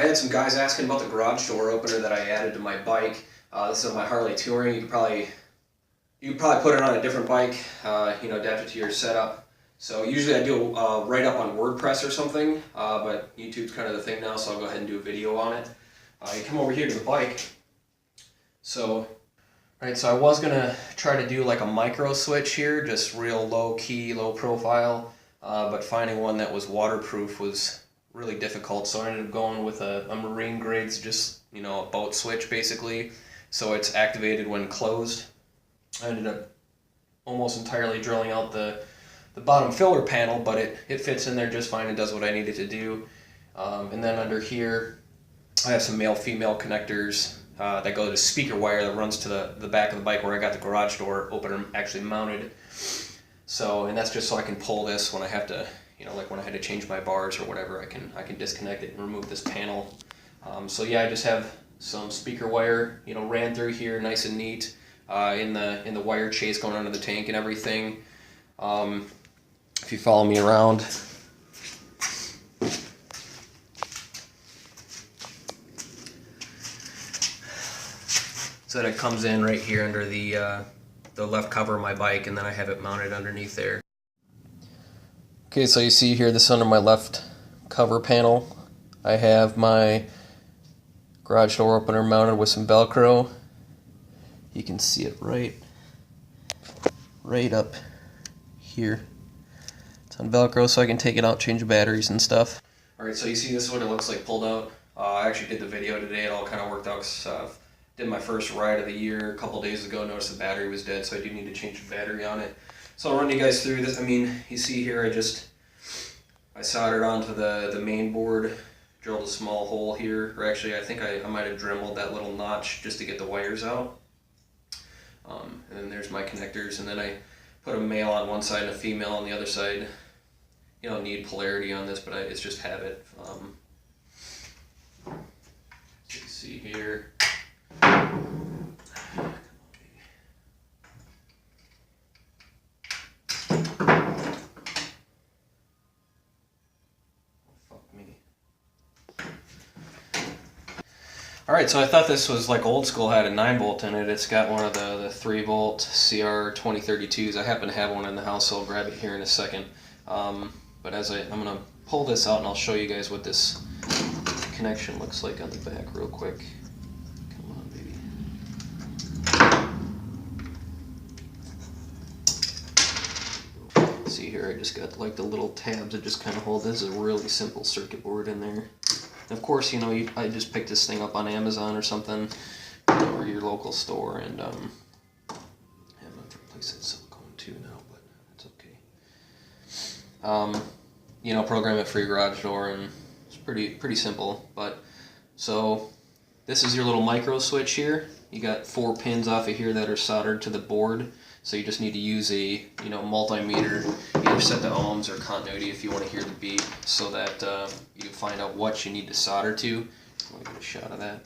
had some guys asking about the garage door opener that I added to my bike. This is my Harley Touring. You could probably put it on a different bike, adapt it to your setup. So usually I do a write-up on WordPress or something, but YouTube's kind of the thing now, so I'll go ahead and do a video on it. You come over here to the bike. So I was gonna try to do like a micro switch here, just real low key, low profile, but finding one that was waterproof was really difficult, so I ended up going with a marine grades, just a boat switch basically, so it's activated when closed. I ended up almost entirely drilling out the bottom filler panel, but it fits in there just fine and does what I needed to do. And then under here I have some male-female connectors that go to the speaker wire that runs to the back of the bike where I got the garage door opener actually mounted. So, and that's just so I can pull this when I have to, like when I had to change my bars or whatever, I can disconnect it and remove this panel. So yeah, I just have some speaker wire, ran through here nice and neat, in the wire chase going under the tank and everything. If you follow me around, so that it comes in right here under the left cover of my bike, and then I have it mounted underneath there. Okay, so you see here, this is under my left cover panel. I have my garage door opener mounted with some Velcro. You can see it right up here. It's on Velcro, so I can take it out, change the batteries and stuff. Alright, so you see this is what it looks like pulled out. I actually did the video today. It all kind of worked out because did my first ride of the year a couple days ago, noticed the battery was dead, so I do need to change the battery on it. So I'll run you guys through this. You see here I soldered onto the main board, drilled a small hole here, or actually I think I might have dremeled that little notch just to get the wires out. And then there's my connectors, and then I put a male on one side and a female on the other side. You don't need polarity on this, but it's just habit. You can see here. Alright, so I thought this was like old school, had a 9-volt in it. It's got one of the 3-volt CR 2032s. I happen to have one in the house, so I'll grab it here in a second. But I'm going to pull this out and I'll show you guys what this connection looks like on the back real quick. Come on, baby. See here, I just got like the little tabs that just kind of hold. This is a really simple circuit board in there. Of course, I just picked this thing up on Amazon or something, or your local store, and I have to replace that silicone too now, but that's okay. Program it for your garage door, and it's pretty simple. But so this is your little micro switch here. You got 4 pins off of here that are soldered to the board. So you just need to use a multimeter, either set the ohms or continuity if you want to hear the beep, so that you find out what you need to solder to. Let me get a shot of that.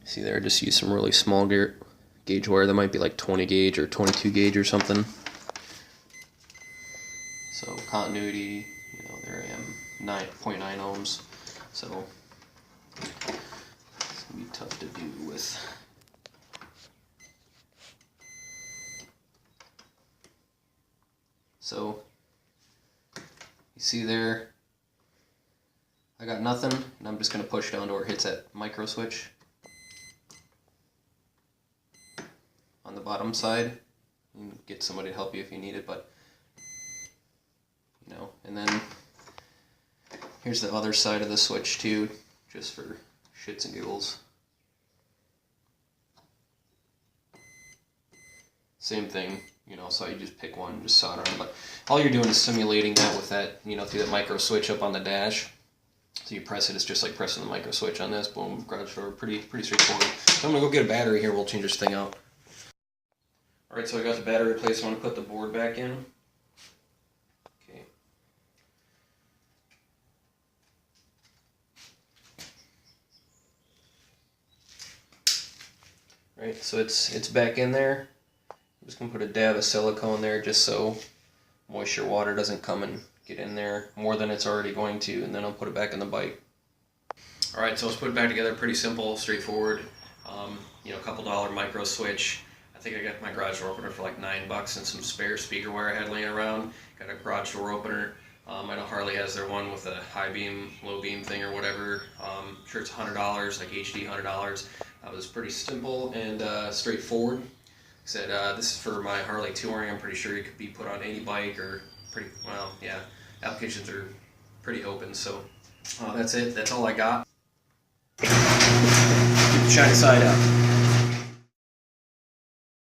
See there, I just use some really small gauge wire that might be like 20 gauge or 22 gauge or something. So continuity, there I am, 9.9 ohms. So it's gonna be tough to do with. So, you see there, I got nothing, and I'm just going to push down to where it hits that micro switch on the bottom side. You can get somebody to help you if you need it, but, and then here's the other side of the switch too, just for shits and giggles. Same thing. So you just pick one and just solder on. But all you're doing is simulating that with that, through that micro switch up on the dash. So you press it, it's just like pressing the micro switch on this. Boom, garage door, pretty straightforward. So I'm gonna go get a battery here. We'll change this thing out. All right, so I got the battery replaced. I'm gonna put the board back in. Okay. All right, so it's back in there. I'm just going to put a dab of silicone there just so moisture water doesn't come and get in there more than it's already going to, and then I'll put it back in the bike. Alright, so let's put it back together. Pretty simple, straightforward. You know, a couple dollar micro switch. I think I got my garage door opener for like $9 and some spare speaker wire I had laying around. Got a garage door opener. I know Harley has their one with a high beam, low beam thing or whatever. I'm sure it's $100, like HD $100. It was pretty simple and straightforward. Like I said, this is for my Harley Touring. I'm pretty sure it could be put on any bike or pretty, well, yeah, applications are pretty open. So that's it. That's all I got. Keep the shiny side up.